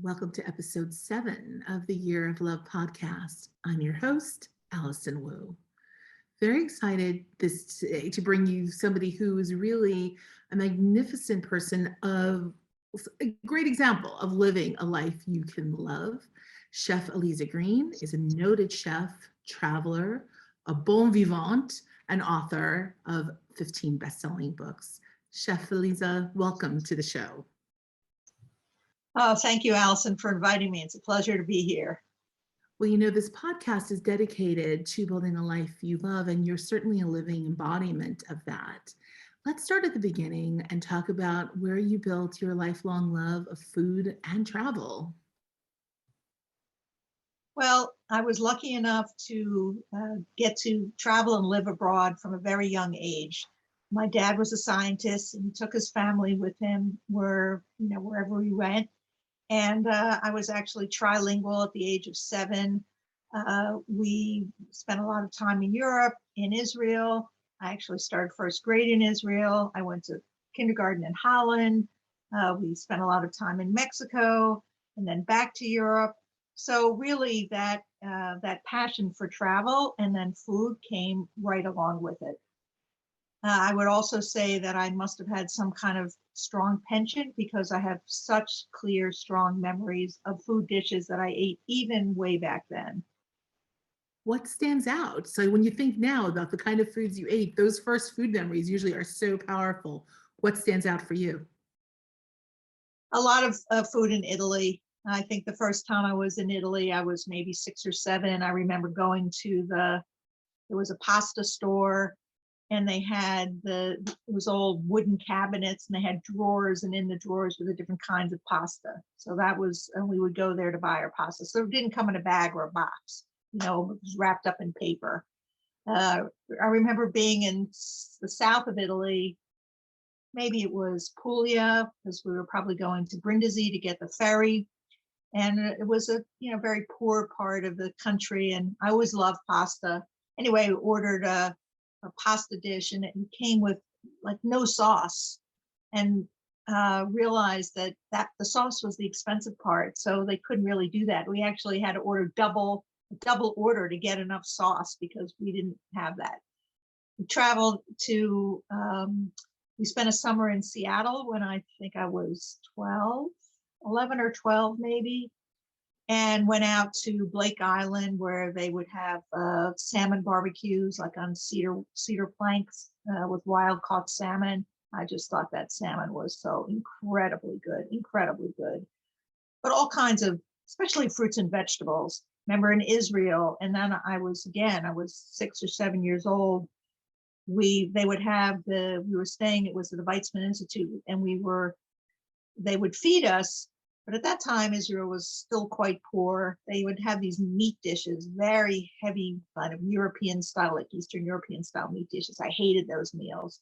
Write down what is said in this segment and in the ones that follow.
Welcome to episode 7 of the Year of Love podcast. I'm your host, Alison Wu. Very excited this today to bring you somebody who is really a magnificent person of a great example of living a life you can love. Chef Aliza Green is a noted chef, traveler, a bon vivant, and author of 15 best-selling books. Chef Aliza, welcome to the show. Oh, thank you, Alison, for inviting me. It's a pleasure to be here. Well, this podcast is dedicated to building a life you love, and you're certainly a living embodiment of that. Let's start at the beginning and talk about where you built your lifelong love of food and travel. Well, I was lucky enough to get to travel and live abroad from a very young age. My dad was a scientist and he took his family with him wherever we went. And I was actually trilingual at the age of 7. We spent a lot of time in Europe, in Israel. I actually started first grade in Israel. I went to kindergarten in Holland. We spent a lot of time in Mexico and then back to Europe. So really that passion for travel and then food came right along with it. I would also say that I must have had some kind of strong penchant because I have such clear, strong memories of food dishes that I ate even way back then. What stands out? So when you think now about the kind of foods you ate, those first food memories usually are so powerful. What stands out for you? A lot of food in Italy. I think the first time I was in Italy, I was maybe 6 or 7. I remember going to there was a pasta store, and they had it was old wooden cabinets, and they had drawers, and in the drawers were the different kinds of pasta. So and we would go there to buy our pasta. So it didn't come in a bag or a box, it was wrapped up in paper. I remember being in the south of Italy. Maybe it was Puglia, because we were probably going to Brindisi to get the ferry. And it was a very poor part of the country, and I always loved pasta. Anyway, we ordered a pasta dish, and it came with like no sauce, and realized that the sauce was the expensive part, so they couldn't really do that. We actually had to order double order to get enough sauce because we didn't have that. We traveled to we spent a summer in Seattle when I think I was 11 or 12 maybe, and went out to Blake Island where they would have salmon barbecues like on cedar planks with wild caught salmon. I just thought that salmon was so incredibly good. But all kinds of, especially fruits and vegetables. Remember in Israel, and then I was 6 or 7 years old. We were staying, it was at the Weizmann Institute, and they would feed us. But at that time, Israel was still quite poor. They would have these meat dishes, very heavy kind of European style, like Eastern European style meat dishes. I hated those meals.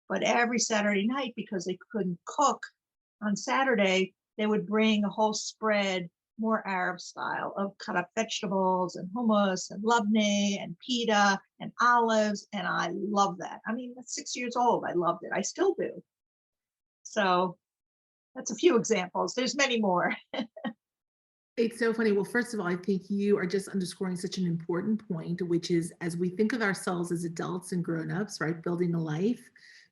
But every Saturday night, because they couldn't cook on Saturday, they would bring a whole spread, more Arab style, of cut up vegetables and hummus and labneh and pita and olives. And I love that. I mean, at 6 years old, I loved it. I still do. So that's a few examples. There's many more. It's so funny. Well, first of all, I think you are just underscoring such an important point, which is as we think of ourselves as adults and grown-ups, right, building a life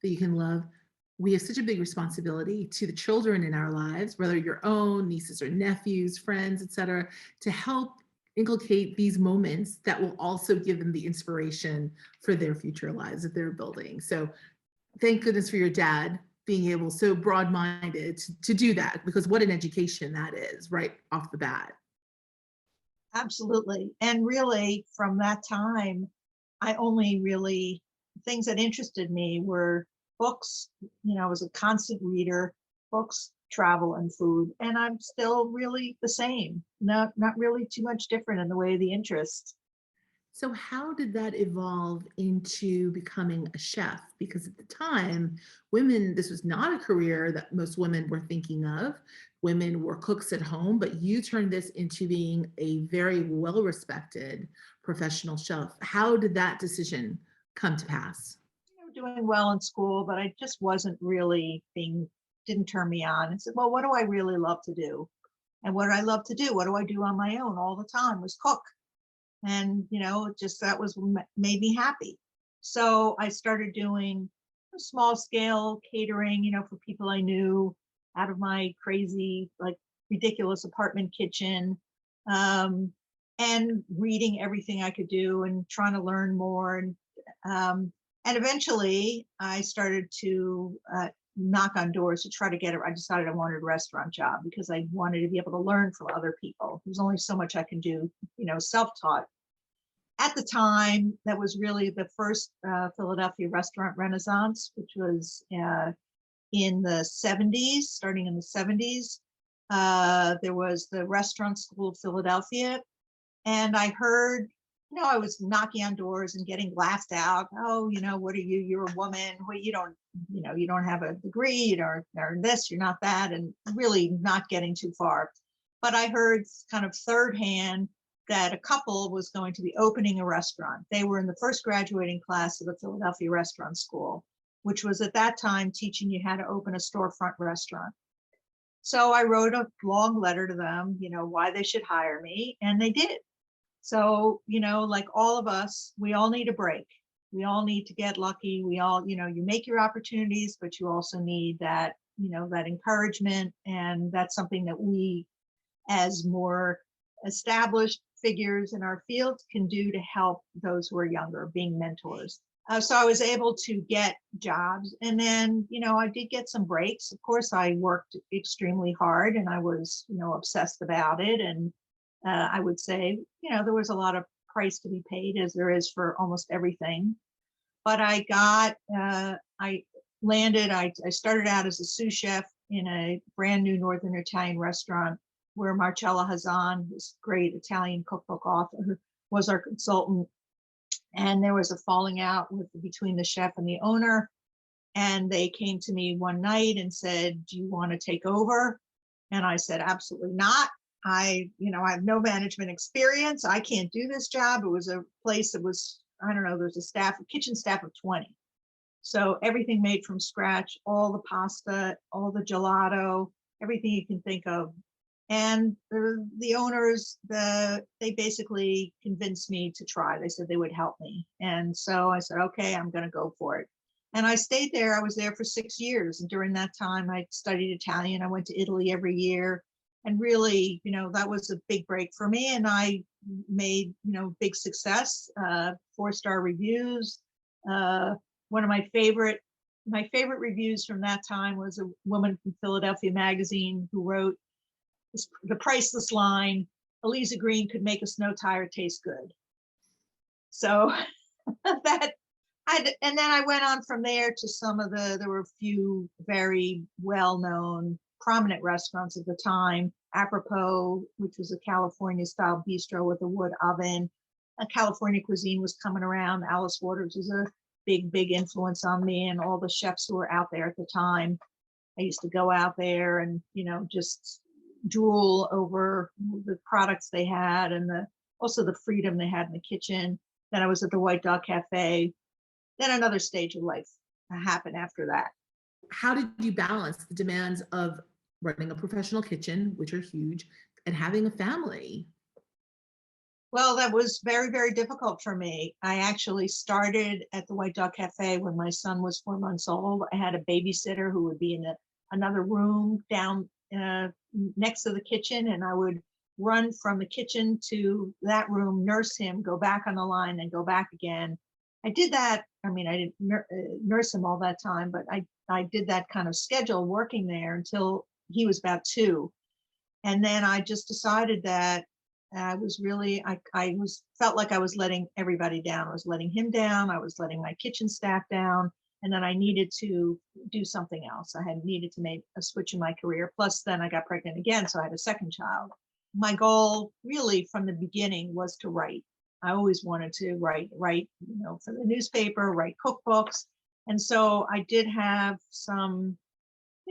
that you can love, we have such a big responsibility to the children in our lives, whether your own nieces or nephews, friends, etc., to help inculcate these moments that will also give them the inspiration for their future lives that they're building. So thank goodness for your dad being able, so broad-minded to do that, because what an education that is right off the bat. Absolutely. And really from that time, I only really, things that interested me were books. I was a constant reader, books, travel, and food. And I'm still really the same, not really too much different in the way of the interests. So how did that evolve into becoming a chef? Because at the time, women, this was not a career that most women were thinking of. Women were cooks at home, but you turned this into being a very well-respected professional chef. How did that decision come to pass? Doing well in school, but I just wasn't really didn't turn me on. I said, well, what do I really love to do? And what I love to do, what do I do on my own all the time, was cook. And, just that was what made me happy. So I started doing small scale catering, for people I knew, out of my crazy, like ridiculous apartment kitchen, and reading everything I could do and trying to learn more. And eventually I started to knock on doors to try to get it. I decided I wanted a restaurant job because I wanted to be able to learn from other people. There's only so much I can do, self-taught. At the time, that was really the first Philadelphia restaurant renaissance, which was in the 70s, starting in the 70s. There was the Restaurant School of Philadelphia. And I heard, I was knocking on doors and getting laughed out. Oh, what are you? You're a woman. Well, you don't have a degree, you don't earn this, you're not that, and really not getting too far. But I heard kind of third hand that a couple was going to be opening a restaurant. They were in the first graduating class of the Philadelphia Restaurant School, which was at that time teaching you how to open a storefront restaurant. So I wrote a long letter to them, why they should hire me, and they did. So, like all of us, we all need a break. We all need to get lucky. We all, you make your opportunities, but you also need that, that encouragement. And that's something that we, as more established figures in our field, can do to help those who are younger, being mentors. So I was able to get jobs, and then, I did get some breaks. Of course, I worked extremely hard, and I was, obsessed about it. And I would say, there was a lot of price to be paid, as there is for almost everything. But I started out as a sous chef in a brand new Northern Italian restaurant where Marcella Hazan, this great Italian cookbook author, was our consultant. And there was a falling out between the chef and the owner. And they came to me one night and said, do you want to take over? And I said, absolutely not. I have no management experience. I can't do this job. It was a place that was, I don't know, there's a kitchen staff of 20. So everything made from scratch, all the pasta, all the gelato, everything you can think of. And the owners, they basically convinced me to try. They said they would help me. And so I said, okay, I'm going to go for it. And I stayed there. I was there for 6 years. And during that time, I studied Italian. I went to Italy every year. And really, that was a big break for me. And I made, big success, 4-star reviews. One of my favorite reviews from that time was a woman from Philadelphia Magazine who wrote the priceless line, Aliza Green could make a snow tire taste good. So and then I went on from there to there were a few very well-known prominent restaurants at the time. Apropos, which was a California style bistro with a wood oven. A California cuisine was coming around. Alice Waters was a big influence on me and all the chefs who were out there at the time. I used to go out there and, just drool over the products they had and also the freedom they had in the kitchen. Then I was at the White Dog Cafe. Then another stage of life happened after that. How did you balance the demands of running a professional kitchen, which are huge, and having a family? Well, that was very, very difficult for me. I actually started at the White Dog Cafe when my son was 4 months old. I had a babysitter who would be in another room down next to the kitchen, and I would run from the kitchen to that room, nurse him, go back on the line, and go back again. I did that. I mean, I didn't nurse him all that time, but I did that kind of schedule working there until he was about 2. And then I just decided that I was really, felt like I was letting everybody down. I was letting him down. I was letting my kitchen staff down. And then I needed to do something else. I had needed to make a switch in my career. Plus then I got pregnant again. So I had a second child. My goal really from the beginning was to write. I always wanted to write, for the newspaper, write cookbooks. And so I did have some,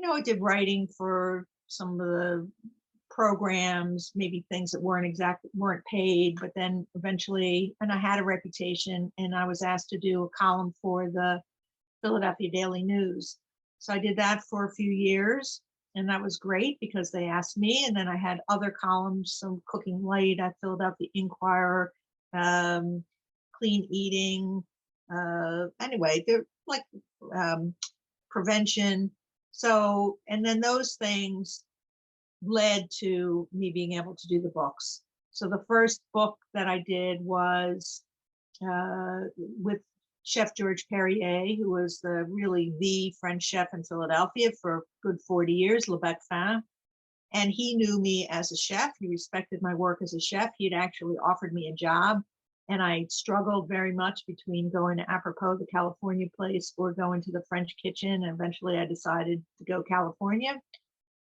I did writing for some of the programs, maybe things that weren't paid, but then eventually, and I had a reputation, and I was asked to do a column for the Philadelphia Daily News. So I did that for a few years. And that was great because they asked me. And then I had other columns, some Cooking Light, I filled out the Inquirer, Clean Eating. Anyway, they're like prevention. So, and then those things led to me being able to do the books. So the first book that I did was with Chef George Perrier, who was really the French chef in Philadelphia for a good 40 years, Le Bec Fin. And he knew me as a chef. He respected my work as a chef. He had actually offered me a job. And I struggled very much between going to Apropos, the California place, or going to the French kitchen. And eventually I decided to go California.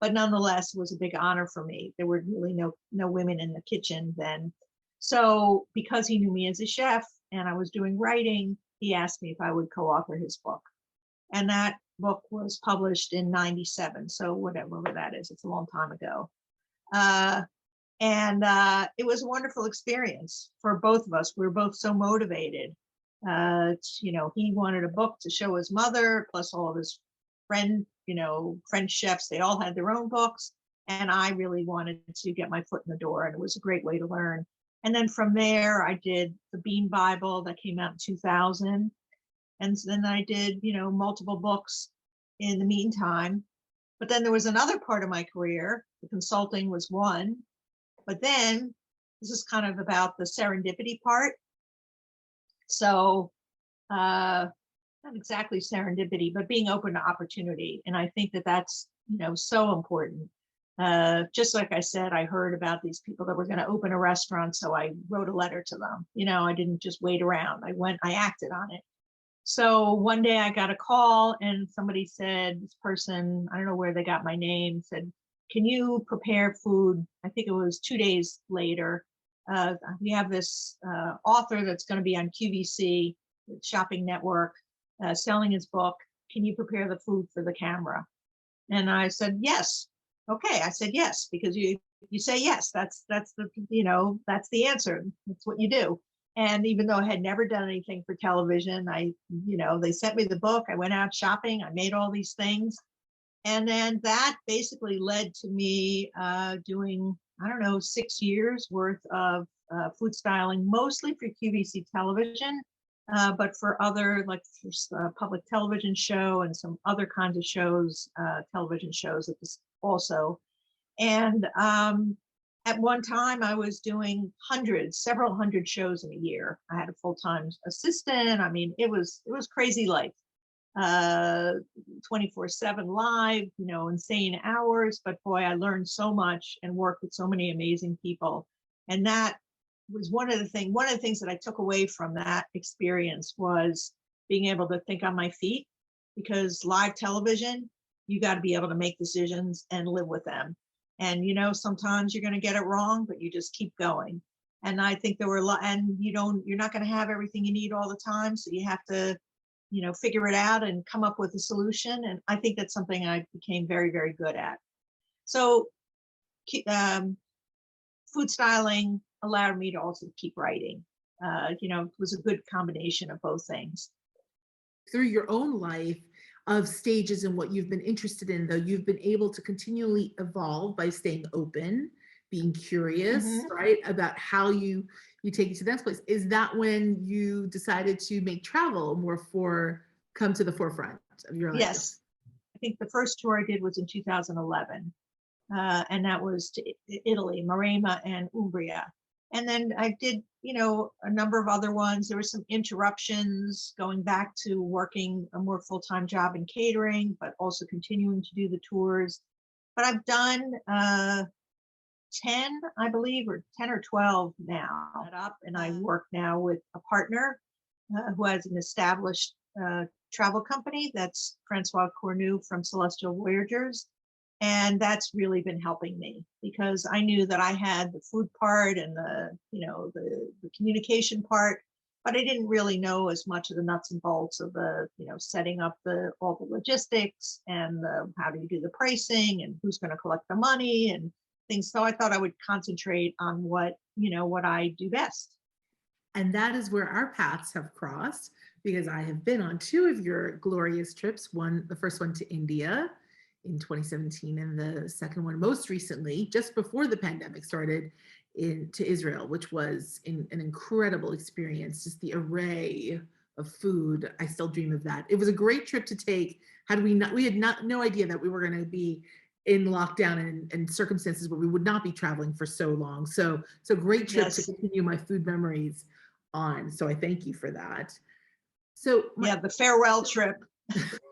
But nonetheless, it was a big honor for me. There were really no women in the kitchen then. So because he knew me as a chef and I was doing writing, he asked me if I would co-author his book. And that book was published in 97. So whatever that is, it's a long time ago. And it was a wonderful experience for both of us. We were both so motivated. He wanted a book to show his mother, plus all of his French chefs. They all had their own books. And I really wanted to get my foot in the door, and it was a great way to learn. And then from there, I did the Bean Bible that came out in 2000. And then I did, multiple books in the meantime. But then there was another part of my career. The consulting was one. But then this is kind of about the serendipity part. So not exactly serendipity, but being open to opportunity. And I think that that's, so important. Just like I said, I heard about these people that were going to open a restaurant. So I wrote a letter to them. I didn't just wait around. I acted on it. So one day I got a call and somebody said, this person, I don't know where they got my name, said, can you prepare food? I think it was 2 days later. We have this author that's going to be on QVC, Shopping Network, selling his book. Can you prepare the food for the camera? And I said, yes. Okay. I said, yes, because you say yes, that's the, that's the answer. That's what you do. And even though I had never done anything for television, they sent me the book. I went out shopping. I made all these things. And then that basically led to me doing, 6 years worth of food styling, mostly for QVC television, but for other, like public television show and some other kinds of shows, television shows also. And at one time I was doing several hundred shows in a year. I had a full-time assistant. I mean, it was crazy life. 24/7 live, insane hours, but boy, I learned so much and worked with so many amazing people. And that was one of the things that I took away from that experience was being able to think on my feet, because live television, you got to be able to make decisions and live with them. And, sometimes you're going to get it wrong, but you just keep going. And I think there were a lot, and you're not going to have everything you need all the time. So you have to, figure it out and come up with a solution. And I think that's something I became very, very good at. So food styling allowed me to also keep writing. It was a good combination of both things. Through your own life of stages and what you've been interested in, though, you've been able to continually evolve by staying open, being curious, right, about how you take it to the next place. Is that when you decided to make travel come to the forefront of your life? Yes. I think the first tour I did was in 2011. And that was to Italy, Maremma and Umbria. And then I did, a number of other ones. There were some interruptions going back to working a more full-time job in catering, but also continuing to do the tours. But I've done 10, I believe, or 10 or 12 now. And I work now with a partner who has an established travel company. That's Francois Cornu from Celestial Voyagers. And that's really been helping me, because I knew that I had the food part and the communication part, but I didn't really know as much of the nuts and bolts of the, setting up all the logistics and how do you do the pricing and who's going to collect the money and things. So I thought I would concentrate on what I do best. And that is where our paths have crossed, because I have been on 2 of your glorious trips. The first one to India in 2017, and the second one most recently, just before the pandemic started, to Israel, which was an incredible experience. Just the array of food. I still dream of that. It was a great trip to take. Had we not, we had not no idea that we were going to be in lockdown and circumstances where we would not be traveling for so long. So great trip to Yes. continue my food memories on. So I thank you for that. So Yeah, the farewell trip.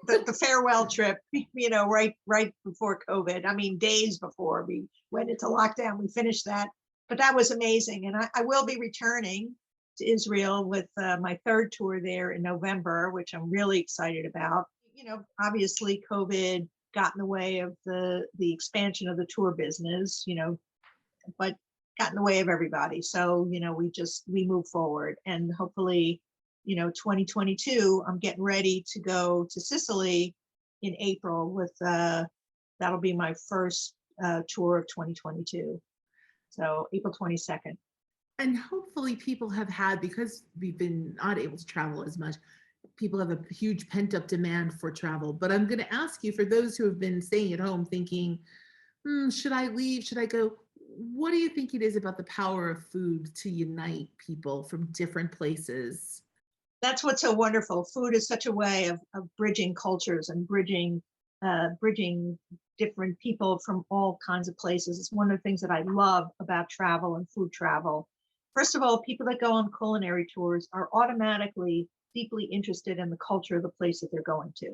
The farewell trip, right before COVID. I mean, days before we went into lockdown, we finished that. But that was amazing. And I will be returning to Israel with my third tour there in November, which I'm really excited about. Obviously COVID got in the way of the expansion of the tour business, but got in the way of everybody. So, we move forward, and hopefully 2022, I'm getting ready to go to Sicily in April with, that'll be my first tour of 2022. So April 22nd. and hopefully people have had, because we've been not able to travel as much, people have a huge pent up demand for travel. But I'm going to ask you, for those who have been staying at home thinking, should I leave? Should I go? What do you think it is about the power of food to unite people from different places? That's what's so wonderful. Food is such a way of bridging cultures and bridging different people from all kinds of places. It's one of the things that I love about travel and food travel. First of all, people that go on culinary tours are automatically deeply interested in the culture of the place that they're going to.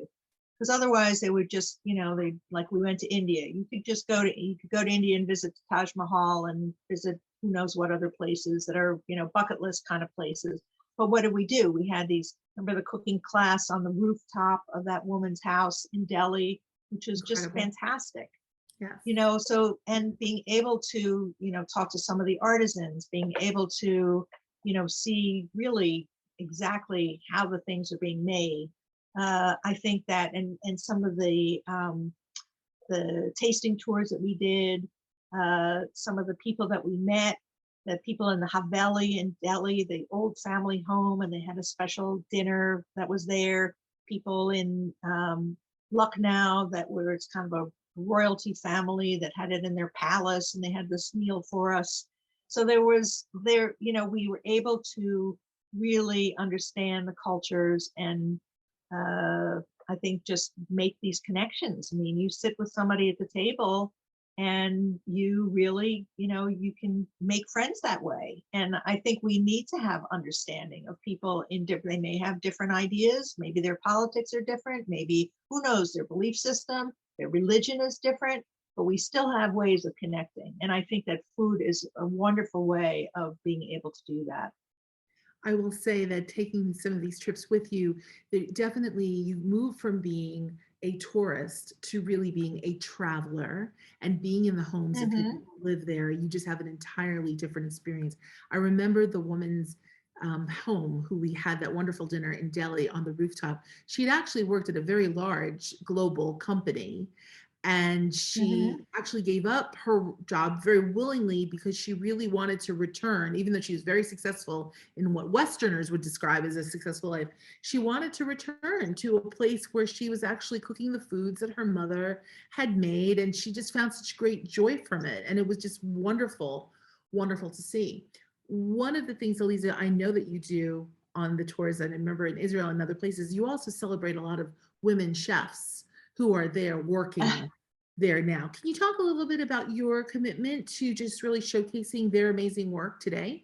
Because otherwise they would just, they, like we went to India. You could go to India and visit Taj Mahal and visit who knows what other places that are, bucket list kind of places. But what did we do? We had remember the cooking class on the rooftop of that woman's house in Delhi, which was just fantastic. Yes. So, and being able to, talk to some of the artisans, being able to, see really exactly how the things are being made. I think that, and some of the tasting tours that we did, some of the people that we met, the people in the Haveli in Delhi, the old family home, and they had a special dinner that was there. People in Lucknow it's kind of a royalty family that had it in their palace, and they had this meal for us. So we were able to really understand the cultures and I think just make these connections. I mean, you sit with somebody at the table and you really, you can make friends that way. And I think we need to have understanding of people they may have different ideas. Maybe their politics are different. Maybe, who knows, their belief system, their religion is different, but we still have ways of connecting. And I think that food is a wonderful way of being able to do that. I will say that taking some of these trips with you, definitely you move from being a tourist to really being a traveler and being in the homes of people who live there. You just have an entirely different experience. I remember the woman's home who we had that wonderful dinner in Delhi on the rooftop. She'd actually worked at a very large global company, and she actually gave up her job very willingly because she really wanted to return, even though she was very successful in what Westerners would describe as a successful life. She wanted to return to a place where she was actually cooking the foods that her mother had made, and she just found such great joy from it. And it was just wonderful, wonderful to see. One of the things, Aliza, I know that you do on the tours, and I remember in Israel and other places, you also celebrate a lot of women chefs who are there working there now. Can you talk a little bit about your commitment to just really showcasing their amazing work today?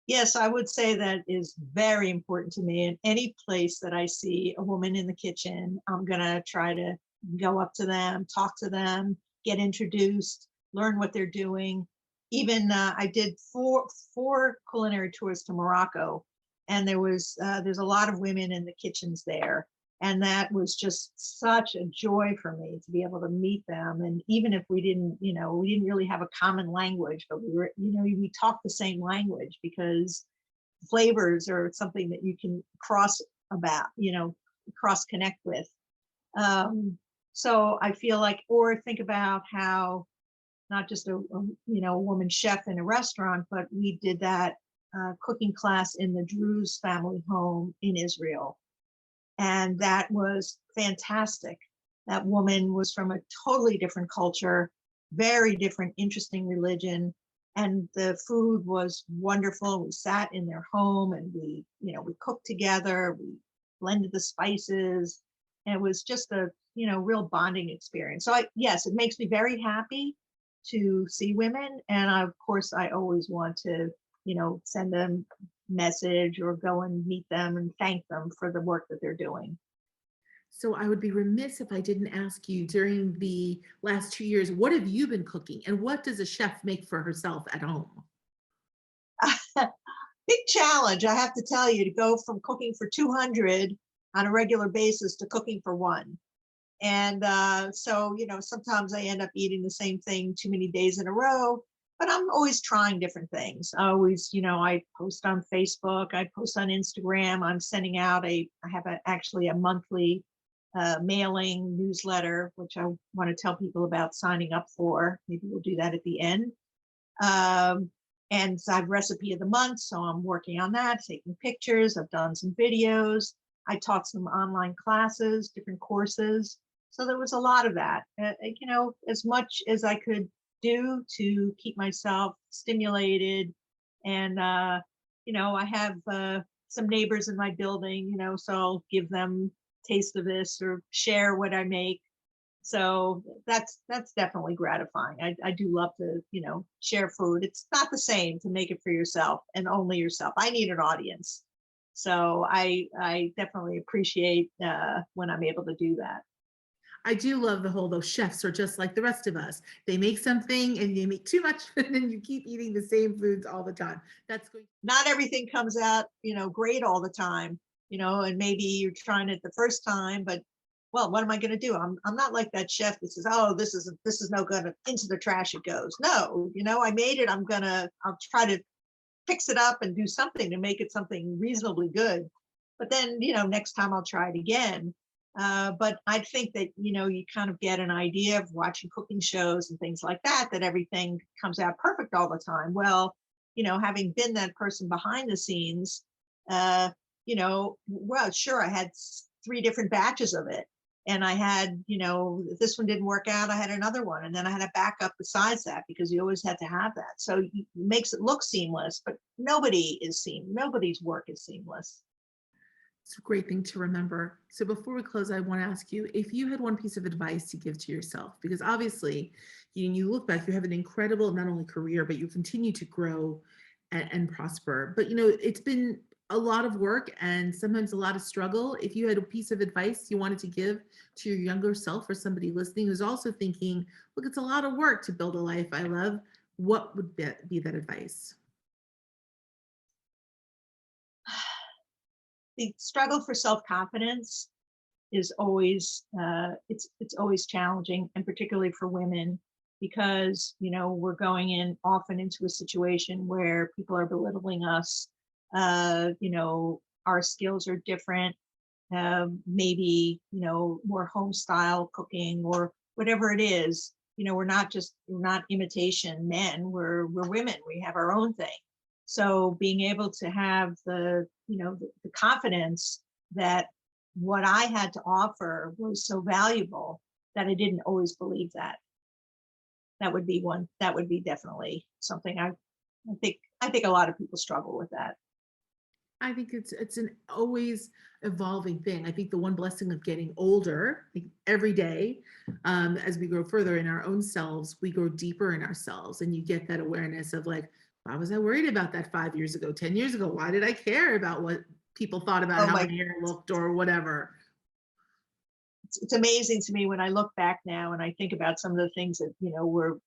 Yes, I would say that is very important to me. In any place that I see a woman in the kitchen, I'm going to try to go up to them, talk to them, get introduced, learn what they're doing. Even I did four culinary tours to Morocco, and there's a lot of women in the kitchens there. And that was just such a joy for me to be able to meet them. And even if we didn't really have a common language, but we talked the same language, because flavors are something that you can cross connect with. So I feel like, or think about how not just a woman chef in a restaurant, but we did that cooking class in the Druze family home in Israel. And that was fantastic. That woman was from a totally different culture, very different, interesting religion. And the food was wonderful. We sat in their home and we cooked together, we blended the spices. And it was just a, real bonding experience. So yes, it makes me very happy to see women. And of course, I always want to, send them message or go and meet them and thank them for the work that they're doing. So I would be remiss if I didn't ask you during the last 2 years, what have you been cooking and what does a chef make for herself at home? Big challenge, I have to tell you, to go from cooking for 200 on a regular basis to cooking for one. And so, sometimes I end up eating the same thing too many days in a row, but I'm always trying different things. I always, I post on Facebook, I post on Instagram. I have actually a monthly mailing newsletter, which I want to tell people about signing up for. Maybe we'll do that at the end. And so I have recipe of the month, so I'm working on that, taking pictures. I've done some videos. I taught some online classes, different courses. So there was a lot of that, as much as I could do to keep myself stimulated. And, I have some neighbors in my building, so I'll give them taste of this or share what I make. So that's definitely gratifying. I do love to, share food. It's not the same to make it for yourself and only yourself. I need an audience. So I definitely appreciate when I'm able to do that. I do love the whole, those chefs are just like the rest of us. They make something and you make too much and then you keep eating the same foods all the time. That's going. Not everything comes out, great all the time, and maybe you're trying it the first time, but well, what am I going to do? I'm not like that chef that says, oh, this is no good. Into the trash it goes. No, I made it. I'll try to fix it up and do something to make it something reasonably good. But then, next time I'll try it again. But I think that, you kind of get an idea of watching cooking shows and things like that, that everything comes out perfect all the time. Well, having been that person behind the scenes, well, sure, I had 3 different batches of it. And I had, if this one didn't work out, I had another one. And then I had a backup besides that because you always had to have that. So it makes it look seamless, but nobody's work is seamless. It's a great thing to remember. So before we close, I want to ask you if you had one piece of advice to give to yourself, because obviously you look back, you have an incredible, not only career, but you continue to grow and prosper. But it's been a lot of work and sometimes a lot of struggle. If you had a piece of advice you wanted to give to your younger self or somebody listening who's also thinking, look, it's a lot of work to build a life I love, what would be that advice? The struggle for self-confidence is always it's always challenging, and particularly for women, because we're going in often into a situation where people are belittling us. Our skills are different. Maybe more home style cooking or whatever it is. We're not imitation men. We're women. We have our own thing. So being able to have the confidence that what I had to offer was so valuable that I didn't always believe that. That would be one. That would be definitely something I think a lot of people struggle with that. I think it's an always evolving thing. I think the one blessing of getting older, like every day, as we grow further in our own selves, we grow deeper in ourselves, and you get that awareness of like, why was I worried about that 5 years ago, 10 years ago? Why did I care about what people thought about Oh how my my, hair looked or whatever? it's amazing to me when I look back now and I think about some of the things that were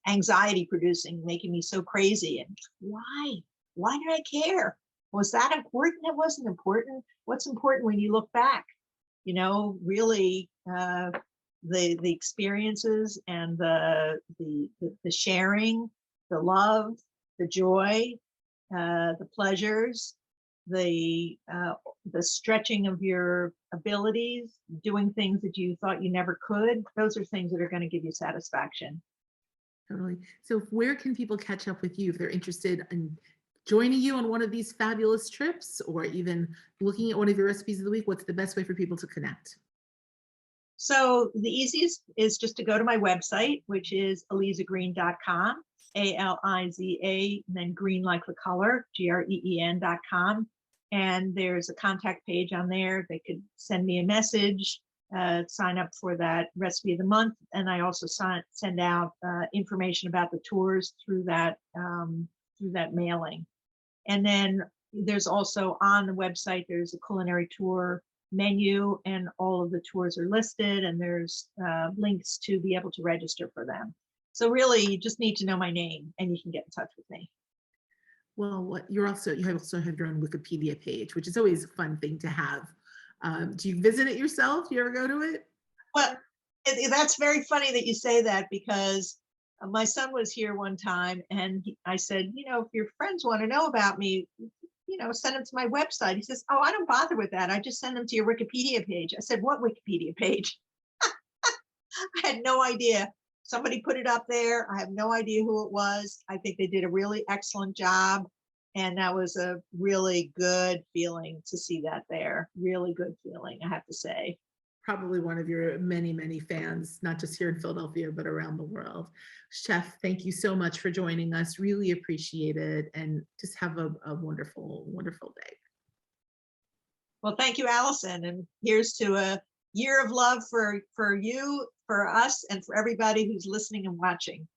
anxiety producing, making me so crazy. And why did I care? Was that important? It wasn't important. What's important when you look back? Really, the experiences and the sharing, the love, the joy, the pleasures, the stretching of your abilities, doing things that you thought you never could. Those are things that are going to give you satisfaction. Totally. So where can people catch up with you if they're interested in joining you on one of these fabulous trips or even looking at one of your recipes of the week? What's the best way for people to connect? So the easiest is just to go to my website, which is alizagreen.com, Aliza, and then green like the color, green.com. And there's a contact page on there. They could send me a message, sign up for that recipe of the month. And I also send out information about the tours through that mailing. And then there's also on the website, there's a culinary tour menu, and all of the tours are listed, and there's links to be able to register for them. So really, you just need to know my name and you can get in touch with me. Well, you also have your own Wikipedia page, which is always a fun thing to have. Do you visit it yourself? Do you ever go to it? Well, that's very funny that you say that, because my son was here one time and I said, if your friends want to know about me, send them to my website. He says, oh, I don't bother with that. I just send them to your Wikipedia page. I said, what Wikipedia page? I had no idea. Somebody put it up there. I have no idea who it was. I think they did a really excellent job. And that was a really good feeling to see that there. Really good feeling, I have to say. Probably one of your many, many fans, not just here in Philadelphia, but around the world. Chef, thank you so much for joining us. Really appreciate it. And just have a wonderful, wonderful day. Well, thank you, Alison. And here's to a year of love for you, for us, and for everybody who's listening and watching.